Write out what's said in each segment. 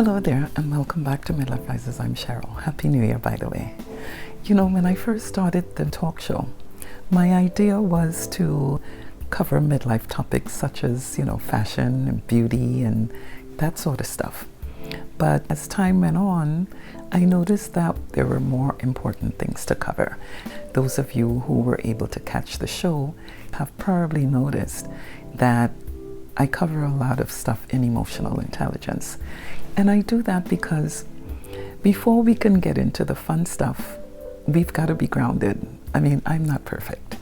Hello there, and welcome back to Midlife Rises. I'm Cheryl. Happy New Year, by the way. You know, when I first started the talk show, my idea was to cover midlife topics such as, fashion and beauty and that sort of stuff. But as time went on, I noticed that there were more important things to cover. Those of you who were able to catch the show have probably noticed that I cover a lot of stuff in emotional intelligence. And I do that because before we can get into the fun stuff, we've got to be grounded. I mean, I'm not perfect,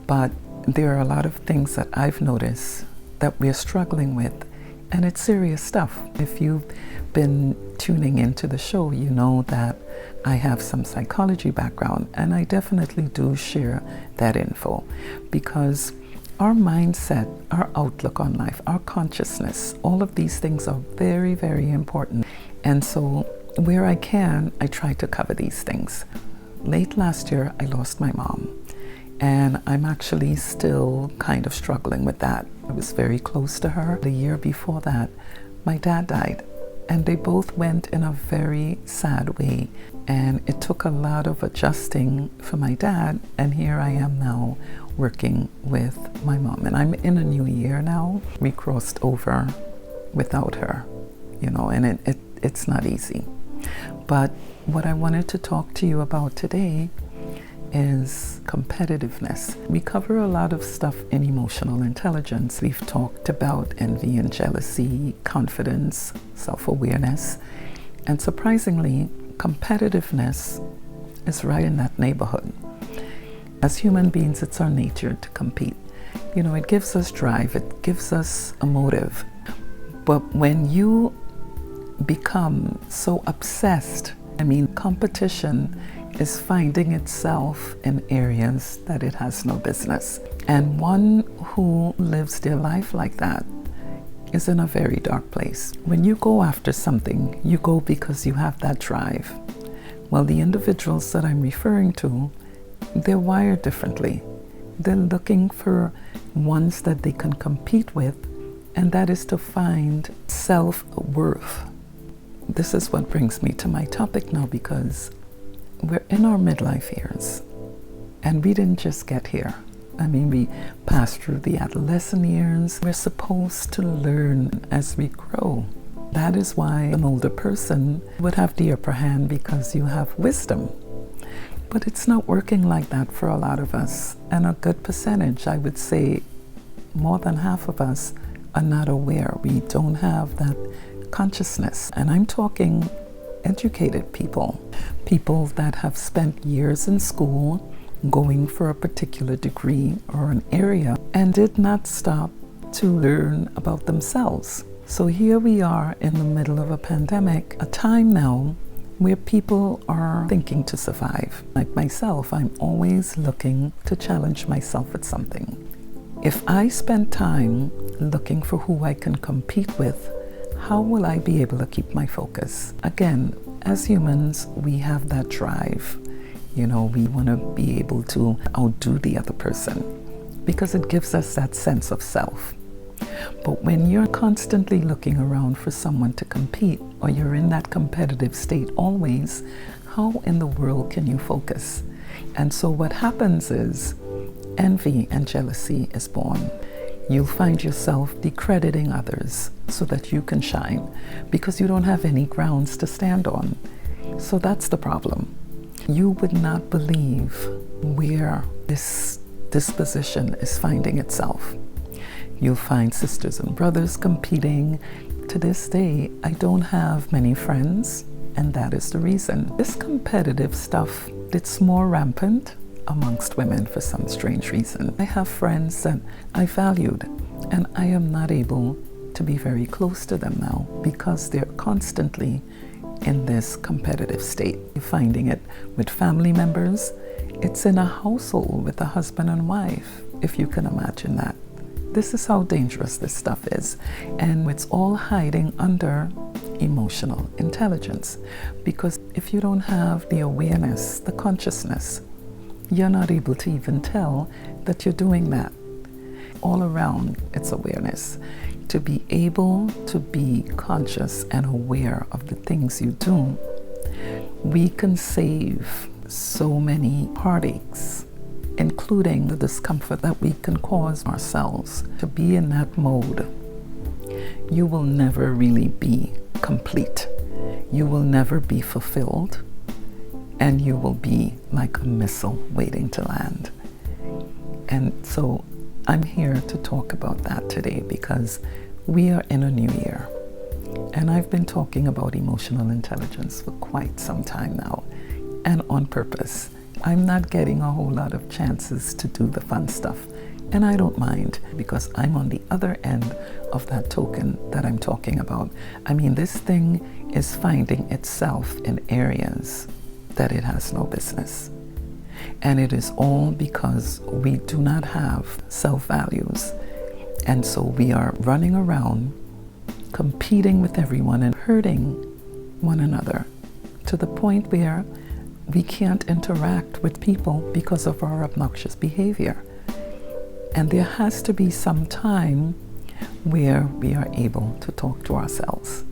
but there are a lot of things that I've noticed that we're struggling with, and it's serious stuff. If you've been tuning into the show, you know that I have some psychology background, and I definitely do share that info because our mindset, our outlook on life, our consciousness, all of these things are very, very important. And so where I can, I try to cover these things. Late last year, I lost my mom, and I'm actually still kind of struggling with that. I was very close to her. The year before that, my dad died, and they both went in a very sad way. And it took a lot of adjusting for my dad, and here I am now working with my mom. And I'm in a new year now. We crossed over without her, and it's not easy. But what I wanted to talk to you about today is competitiveness. We cover a lot of stuff in emotional intelligence. We've talked about envy and jealousy, confidence, self-awareness, and surprisingly, competitiveness is right in that neighborhood. As human beings, it's our nature to compete. It gives us drive, it gives us a motive. But when you become so obsessed, competition is finding itself in areas that it has no business. And one who lives their life like that is in a very dark place. When you go after something, you go because you have that drive. Well, the individuals that I'm referring to, they're wired differently. They're looking for ones that they can compete with, and that is to find self-worth. This is what brings me to my topic now, because we're in our midlife years, and we didn't just get here. We passed through the adolescent years. We're supposed to learn as we grow. That is why an older person would have the upper hand, because you have wisdom. But it's not working like that for a lot of us. And a good percentage, I would say more than half of us, are not aware. We don't have that consciousness. And I'm talking educated people that have spent years in school going for a particular degree or an area and did not stop to learn about themselves. So here we are in the middle of a pandemic, a time now where people are thinking to survive. Like myself, I'm always looking to challenge myself at something. If I spend time looking for who I can compete with, how will I be able to keep my focus? Again, as humans, we have that drive. We want to be able to outdo the other person because it gives us that sense of self. But when you're constantly looking around for someone to compete, or you're in that competitive state always, how in the world can you focus? And so what happens is envy and jealousy is born. You'll find yourself discrediting others so that you can shine, because you don't have any grounds to stand on. So that's the problem. You would not believe where this disposition is finding itself. You'll find sisters and brothers competing. To this day, I don't have many friends, and that is the reason. This competitive stuff, it's more rampant amongst women for some strange reason. I have friends that I valued, and I am not able to be very close to them now because they're constantly in this competitive state. You're finding it with family members. It's in a household with a husband and wife, if you can imagine that. This is how dangerous this stuff is. And it's all hiding under emotional intelligence. Because if you don't have the awareness, the consciousness, you're not able to even tell that you're doing that. All around, it's awareness. to be able to be conscious and aware of the things you do, we can save so many heartaches, including the discomfort that we can cause ourselves. To be in that mode, you will never really be complete. You will never be fulfilled, and you will be like a missile waiting to land. And so I'm here to talk about that today because we are in a new year. And I've been talking about emotional intelligence for quite some time now, and on purpose. I'm not getting a whole lot of chances to do the fun stuff, and I don't mind because I'm on the other end of that token that I'm talking about. I mean, this thing is finding itself in areas that it has no business. And it is all because we do not have self-values. And so we are running around competing with everyone and hurting one another to the point where we can't interact with people because of our obnoxious behavior. And there has to be some time where we are able to talk to ourselves.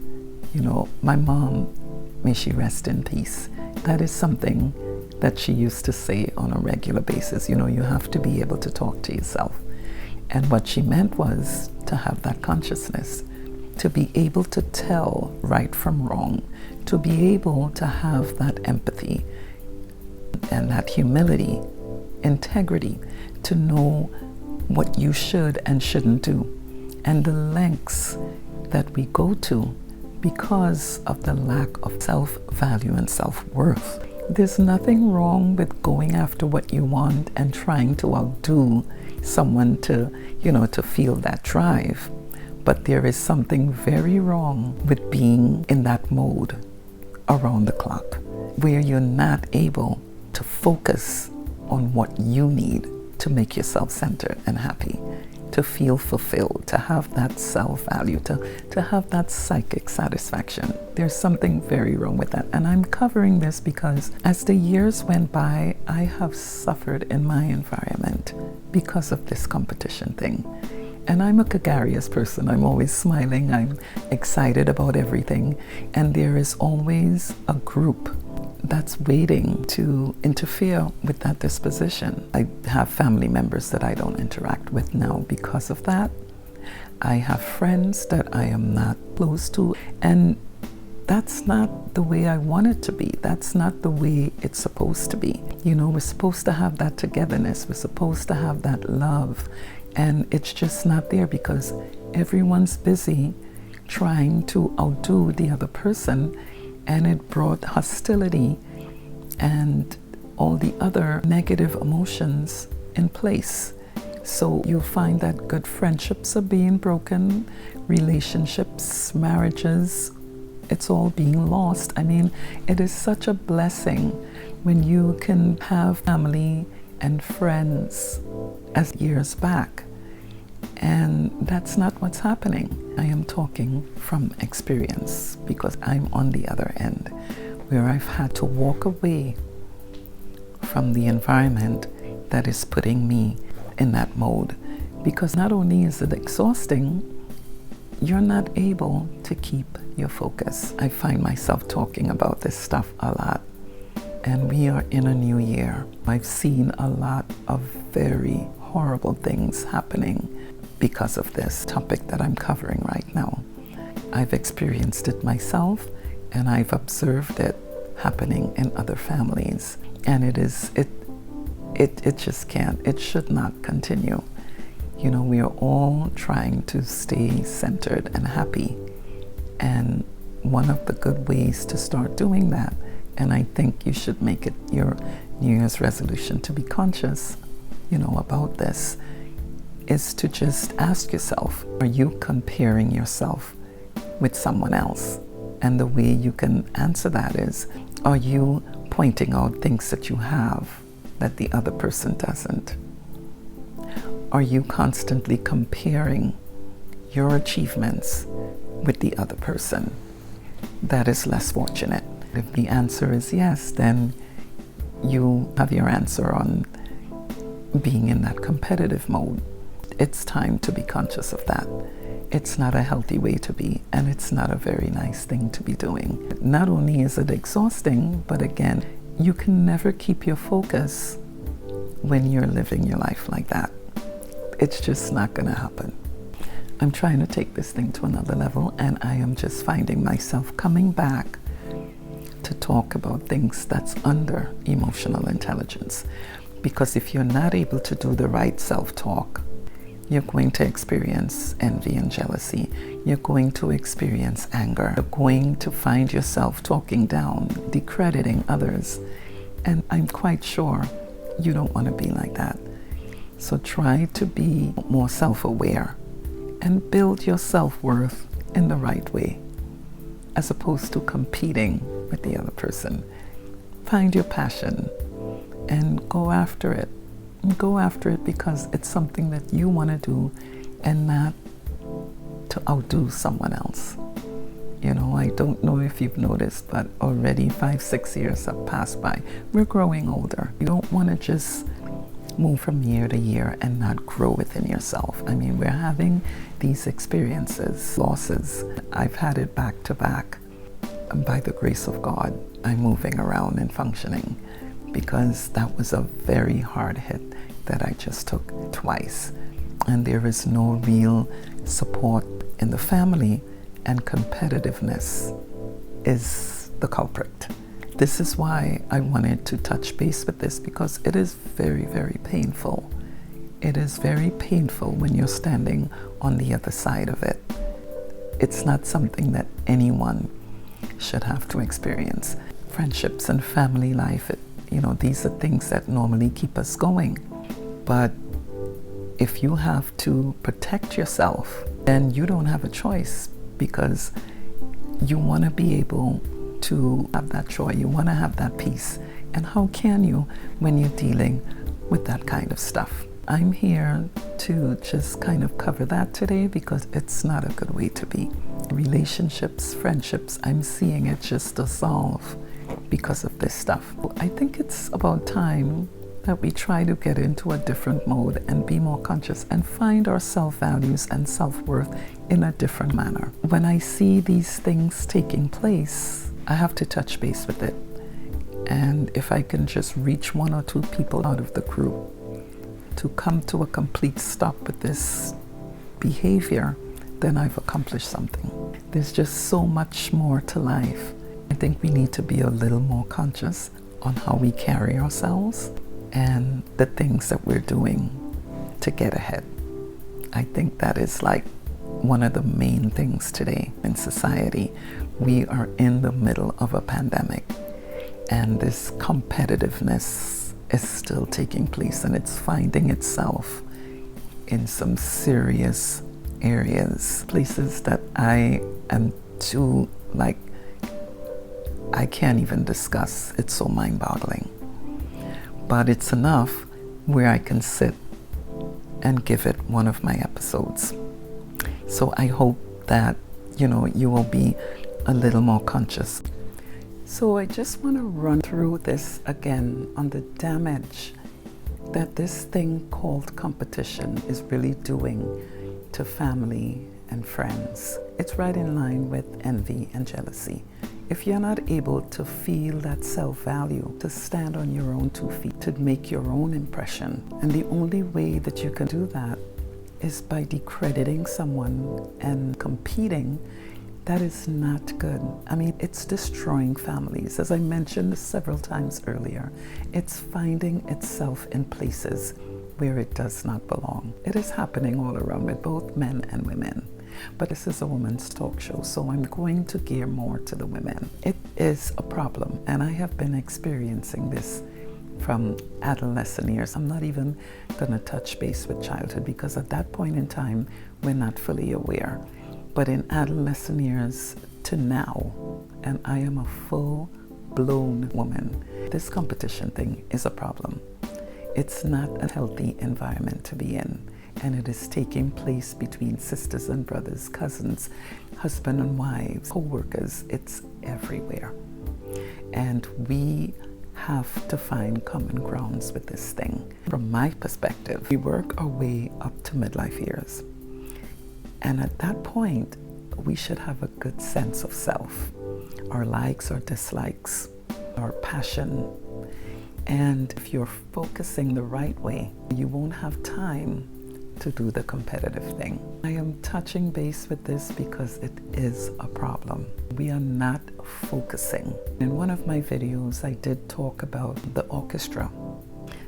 You know, my mom, may she rest in peace, that is something that she used to say on a regular basis. You know, you have to be able to talk to yourself. And what she meant was to have that consciousness, to be able to tell right from wrong, to be able to have that empathy and that humility, integrity, to know what you should and shouldn't do, and the lengths that we go to because of the lack of self-value and self-worth. There's nothing wrong with going after what you want and trying to outdo someone to feel that drive. But there is something very wrong with being in that mode around the clock, where you're not able to focus on what you need to make yourself centered and happy, to feel fulfilled, to have that self-value, to have that psychic satisfaction. There's something very wrong with that. And I'm covering this because as the years went by, I have suffered in my environment because of this competition thing. And I'm a gregarious person. I'm always smiling. I'm excited about everything. And there is always a group that's waiting to interfere with that disposition. I have family members that I don't interact with now because of that. I have friends that I am not close to, and that's not the way I want it to be. That's not the way it's supposed to be. You know, we're supposed to have that togetherness. We're supposed to have that love. And it's just not there because everyone's busy trying to outdo the other person, and it brought hostility and all the other negative emotions in place. So you'll find that good friendships are being broken, relationships, marriages, it's all being lost. I mean, it is such a blessing when you can have family and friends as years back. And that's not what's happening. I am talking from experience because I'm on the other end, where I've had to walk away from the environment that is putting me in that mode. Because not only is it exhausting, you're not able to keep your focus. I find myself talking about this stuff a lot. And we are in a new year. I've seen a lot of very horrible things happening because of this topic that I'm covering right now. I've experienced it myself, and I've observed it happening in other families. And it just can't, it should not continue. You know, we are all trying to stay centered and happy. And one of the good ways to start doing that, and I think you should make it your New Year's resolution to be conscious, you know, about this, is to just ask yourself, are you comparing yourself with someone else? And the way you can answer that is, are you pointing out things that you have that the other person doesn't? Are you constantly comparing your achievements with the other person that is less fortunate? If the answer is yes, then you have your answer on being in that competitive mode. It's time to be conscious of that. It's not a healthy way to be, and it's not a very nice thing to be doing. Not only is it exhausting, but again, you can never keep your focus when you're living your life like that. It's just not going to happen. I'm trying to take this thing to another level, and I am just finding myself coming back to talk about things that's under emotional intelligence. Because if you're not able to do the right self-talk, you're going to experience envy and jealousy. You're going to experience anger. You're going to find yourself talking down, discrediting others. And I'm quite sure you don't want to be like that. So try to be more self-aware and build your self-worth in the right way, as opposed to competing with the other person. Find your passion and go after it. Go after it because it's something that you want to do and not to outdo someone else. You know, I don't know if you've noticed, but already 5-6 years have passed by. We're growing older. You don't want to just move from year to year and not grow within yourself. I mean, we're having these experiences, losses. I've had it back to back. And by the grace of God, I'm moving around and functioning, because that was a very hard hit that I just took twice. And there is no real support in the family, and competitiveness is the culprit. This is why I wanted to touch base with this, because it is very, very painful. It is very painful when you're standing on the other side of it. It's not something that anyone should have to experience. Friendships and family life, these are things that normally keep us going. But if you have to protect yourself, then you don't have a choice, because you want to be able to have that joy. You want to have that peace. And how can you when you're dealing with that kind of stuff? I'm here to just kind of cover that today, because it's not a good way to be. Relationships, friendships, I'm seeing it just dissolve because of this stuff. I think it's about time that we try to get into a different mode and be more conscious and find our self-values and self-worth in a different manner. When I see these things taking place, I have to touch base with it. And if I can just reach 1 or 2 people out of the group to come to a complete stop with this behavior, then I've accomplished something. There's just so much more to life. I think we need to be a little more conscious on how we carry ourselves and the things that we're doing to get ahead. I think that is like one of the main things today in society. We are in the middle of a pandemic, and this competitiveness is still taking place, and it's finding itself in some serious areas, places that I am too, I can't even discuss. It's so mind-boggling. But it's enough where I can sit and give it one of my episodes. So I hope that, you will be a little more conscious. So I just want to run through this again on the damage that this thing called competition is really doing to family and friends. It's right in line with envy and jealousy. If you're not able to feel that self-value, to stand on your own 2 feet, to make your own impression, and the only way that you can do that is by discrediting someone and competing, that is not good. I mean, it's destroying families. As I mentioned several times earlier, it's finding itself in places where it does not belong. It is happening all around with both men and women. But this is a woman's talk show, so I'm going to gear more to the women. It is a problem, and I have been experiencing this from adolescent years. I'm not even going to touch base with childhood, because at that point in time, we're not fully aware. But in adolescent years to now, and I am a full-blown woman, this competition thing is a problem. It's not a healthy environment to be in. And it is taking place between sisters and brothers, cousins, husband and wives, co-workers. It's everywhere. And we have to find common grounds with this thing. From my perspective, we work our way up to midlife years. And at that point, we should have a good sense of self, our likes or dislikes, our passion. And if you're focusing the right way, you won't have time to do the competitive thing. I am touching base with this because it is a problem. We are not focusing. In one of my videos, I did talk about the orchestra.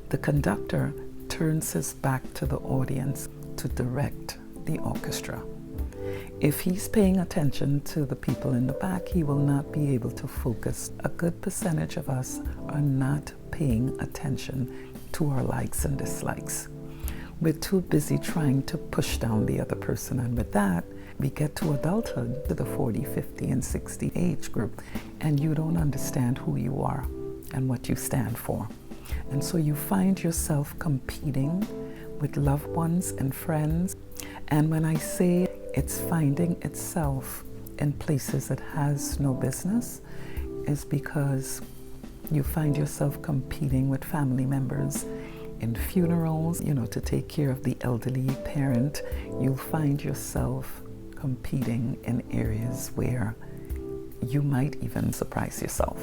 The conductor turns his back to the audience to direct the orchestra. If he's paying attention to the people in the back, he will not be able to focus. A good percentage of us are not paying attention to our likes and dislikes. We're too busy trying to push down the other person, and with that, we get to adulthood, to the 40, 50, and 60 age group, and you don't understand who you are and what you stand for. And so you find yourself competing with loved ones and friends. And when I say it's finding itself in places it has no business, is because you find yourself competing with family members in funerals, to take care of the elderly parent. You'll find yourself competing in areas where you might even surprise yourself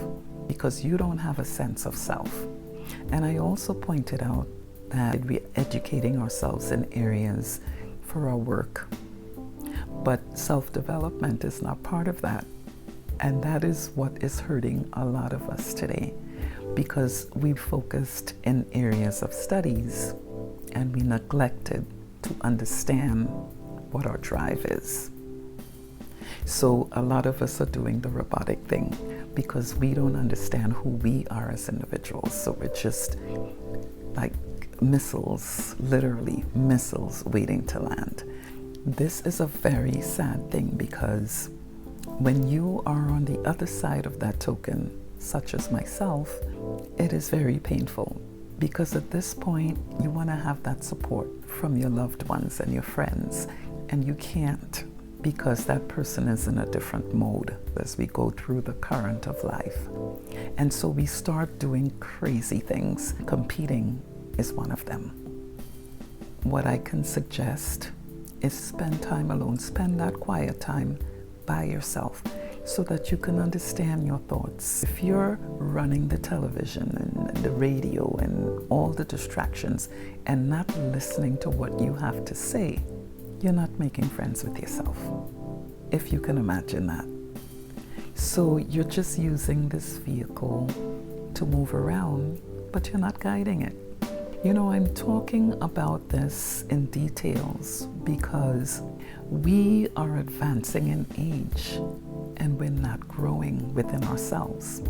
because you don't have a sense of self. And I also pointed out that we're educating ourselves in areas for our work, but self-development is not part of that. And that is what is hurting a lot of us today, because we focused in areas of studies and we neglected to understand what our drive is. So a lot of us are doing the robotic thing because we don't understand who we are as individuals. So we're just like missiles, literally missiles waiting to land. This is a very sad thing, because when you are on the other side of that token, such as myself, it is very painful, because at this point you want to have that support from your loved ones and your friends, and you can't, because that person is in a different mode as we go through the current of life. And so we start doing crazy things. Competing is one of them. What I can suggest is spend time alone, spend that quiet time by yourself, so that you can understand your thoughts. If you're running the television and the radio and all the distractions and not listening to what you have to say, you're not making friends with yourself, if you can imagine that. So you're just using this vehicle to move around, but you're not guiding it. I'm talking about this in details because we are advancing in age and we're not growing within ourselves.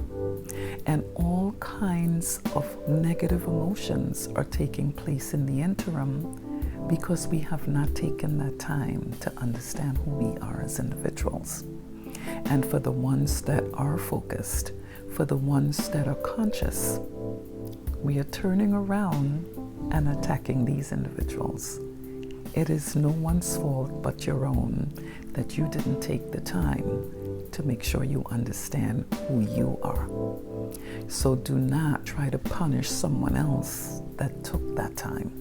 And all kinds of negative emotions are taking place in the interim because we have not taken that time to understand who we are as individuals. And for the ones that are focused, for the ones that are conscious, we are turning around and attacking these individuals. It is no one's fault but your own that you didn't take the time to make sure you understand who you are. So do not try to punish someone else that took that time.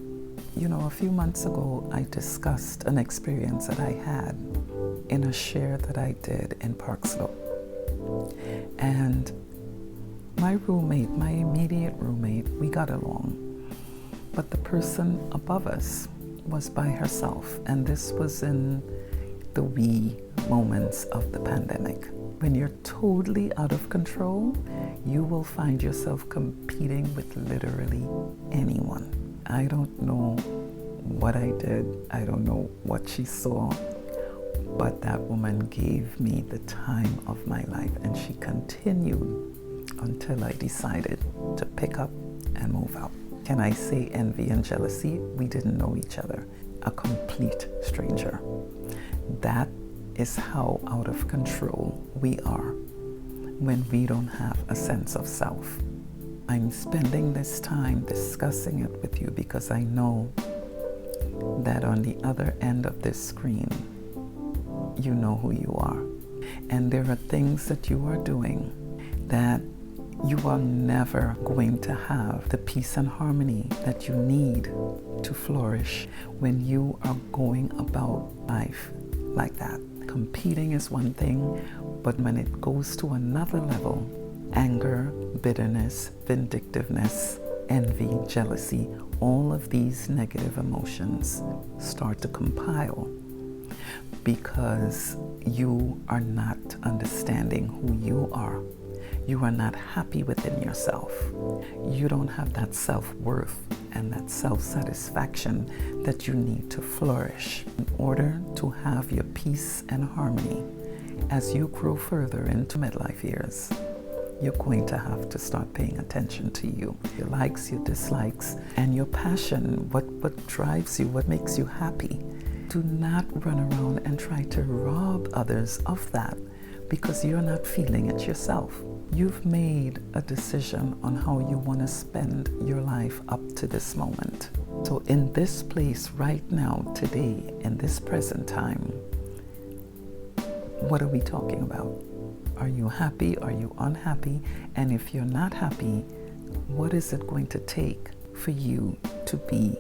A few months ago, I discussed an experience that I had in a share that I did in Park Slope. And my roommate, my immediate roommate, we got along. But the person above us was by herself. And this was in the wee moments of the pandemic. When you're totally out of control, you will find yourself competing with literally anyone. I don't know what I did. I don't know what she saw. But that woman gave me the time of my life, and she continued until I decided to pick up and move out. Can I say envy and jealousy? We didn't know each other. A complete stranger. That is how out of control we are when we don't have a sense of self. I'm spending this time discussing it with you because I know that on the other end of this screen, you know who you are. And there are things that you are doing that you are never going to have the peace and harmony that you need to flourish when you are going about life like that. Competing is one thing, but when it goes to another level, anger, bitterness, vindictiveness, envy, jealousy, all of these negative emotions start to compile because you are not understanding who you are. You are not happy within yourself. You don't have that self-worth and that self-satisfaction that you need to flourish in order to have your peace and harmony. As you grow further into midlife years, you're going to have to start paying attention to you, your likes, your dislikes, and your passion, what drives you, what makes you happy. Do not run around and try to rob others of that because you're not feeling it yourself. You've made a decision on how you want to spend your life up to this moment. So in this place right now, today, in this present time, what are we talking about? Are you happy? Are you unhappy? And if you're not happy, what is it going to take for you to be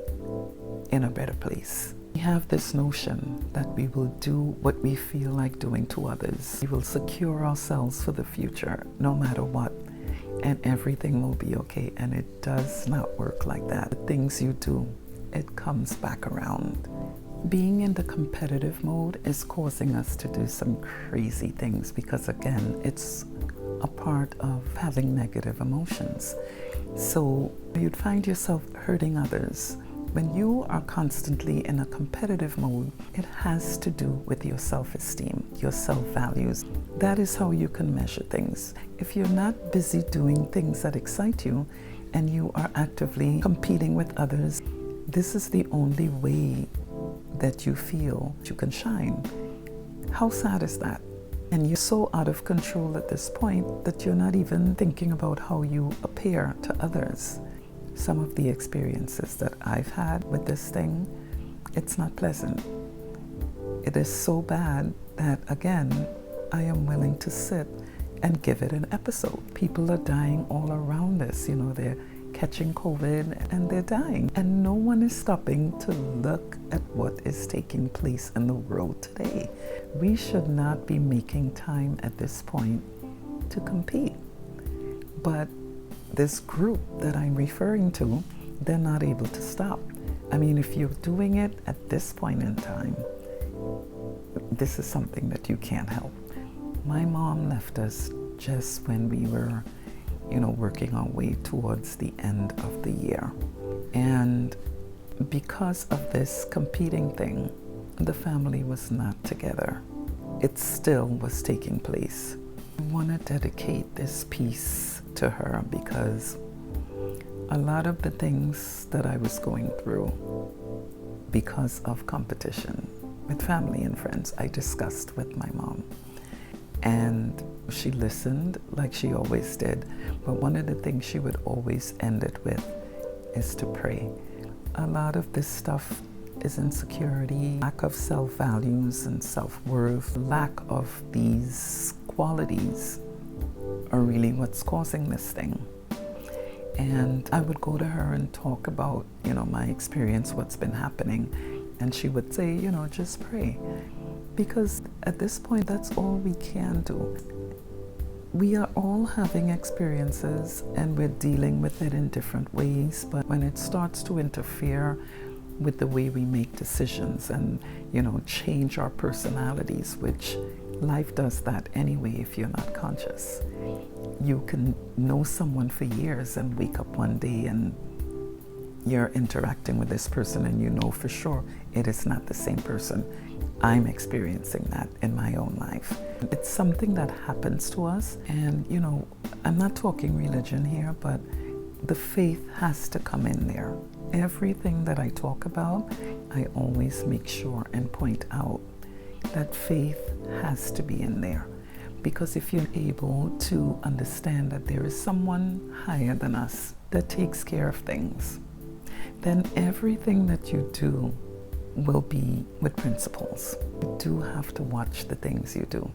in a better place? We have this notion that we will do what we feel like doing to others. We will secure ourselves for the future no matter what, and everything will be okay. And it does not work like that. The things you do, it comes back around. Being in the competitive mode is causing us to do some crazy things because, again, it's a part of having negative emotions. So you'd find yourself hurting others. When you are constantly in a competitive mode, it has to do with your self-esteem, your self-values. That is how you can measure things. If you're not busy doing things that excite you and you are actively competing with others, this is the only way that you feel you can shine. How sad is that? And you're so out of control at this point that you're not even thinking about how you appear to others. Some of the experiences that I've had with this thing, it's not pleasant. It is so bad that, again, I am willing to sit and give it an episode. People are dying all around us. You know, they're catching COVID and they're dying. And no one is stopping to look at what is taking place in the world today. We should not be making time at this point to compete. But this group that I'm referring to, they're not able to stop. I mean, if you're doing it at this point in time, this is something that you can't help. My mom left us just when we were, working our way towards the end of the year. And because of this competing thing, the family was not together. It still was taking place. I want to dedicate this piece to her because a lot of the things that I was going through because of competition with family and friends, I discussed with my mom. And she listened like she always did. But one of the things she would always end it with is to pray. A lot of this stuff is insecurity, lack of self-values and self-worth, lack of these qualities are really what's causing this thing. And I would go to her and talk about, my experience, what's been happening. And she would say, just pray. Because at this point, that's all we can do. We are all having experiences and we're dealing with it in different ways. But when it starts to interfere with the way we make decisions and, change our personalities, which life does that anyway if you're not conscious. You can know someone for years and wake up one day and you're interacting with this person and you know for sure it is not the same person. I'm experiencing that in my own life. It's something that happens to us, and I'm not talking religion here, but the faith has to come in there. Everything that I talk about, I always make sure and point out that faith has to be in there. Because if you're able to understand that there is someone higher than us that takes care of things, then everything that you do will be with principles. You do have to watch the things you do.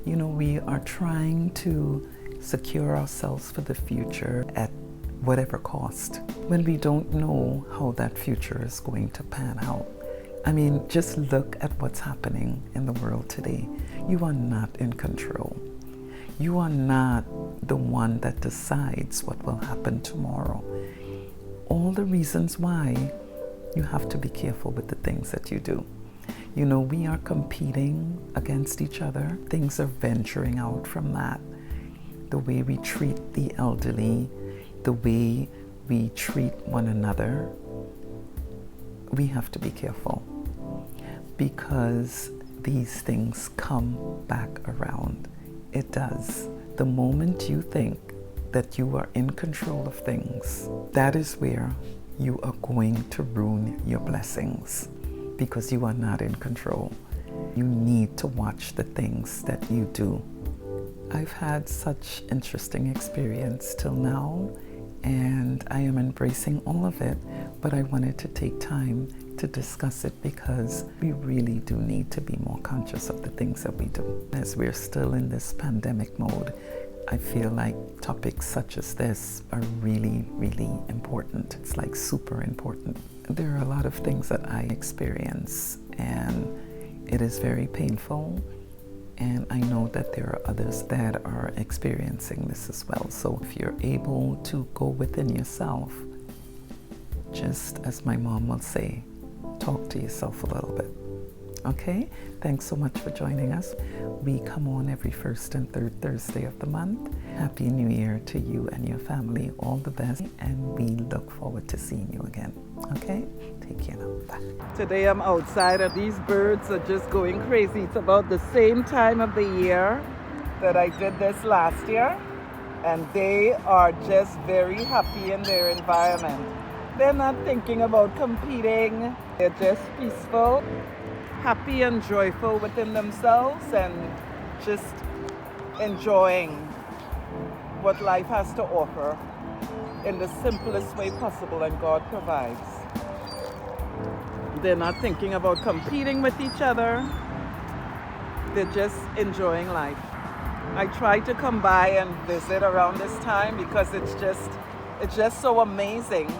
We are trying to secure ourselves for the future at whatever cost. When we don't know how that future is going to pan out, I mean, just look at what's happening in the world today. You are not in control. You are not the one that decides what will happen tomorrow. All the reasons why you have to be careful with the things that you do. You know, we are competing against each other. Things are venturing out from that. The way we treat the elderly, the way we treat one another, we have to be careful because these things come back around. It does. The moment you think that you are in control of things, that is where you are going to ruin your blessings because you are not in control. You need to watch the things that you do. I've had such interesting experience till now, and I am embracing all of it, but I wanted to take time to discuss it because we really do need to be more conscious of the things that we do. As we're still in this pandemic mode, I feel like topics such as this are really, really important. It's like super important. There are a lot of things that I experience, and it is very painful. And I know that there are others that are experiencing this as well. So if you're able to go within yourself, just as my mom will say, talk to yourself a little bit. Okay? Thanks so much for joining us. We come on every first and third Thursday of the month. Happy New Year to you and your family. All the best. And we look forward to seeing you again. Okay? Take care now. Bye. Today I'm outside and these birds are just going crazy. It's about the same time of the year that I did this last year. And they are just very happy in their environment. They're not thinking about competing. They're just peaceful, happy and joyful within themselves and just enjoying what life has to offer in the simplest way possible, and God provides. They're not thinking about competing with each other. They're just enjoying life. I try to come by and visit around this time because it's just so amazing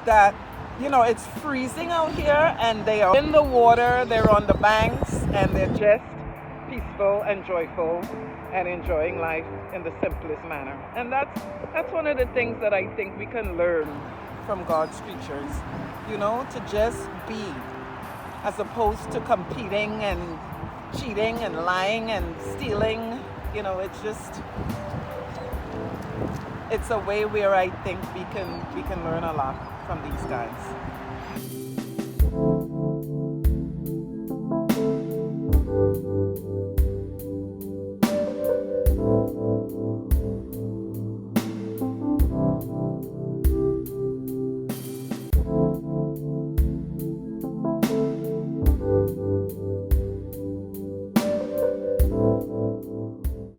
that, you know, it's freezing out here and they are in the water, they're on the banks, and they're just peaceful and joyful and enjoying life in the simplest manner. And that's one of the things that I think we can learn from God's creatures, you know, to just be, as opposed to competing and cheating and lying and stealing. You know, it's a way where I think we can learn a lot from these guys.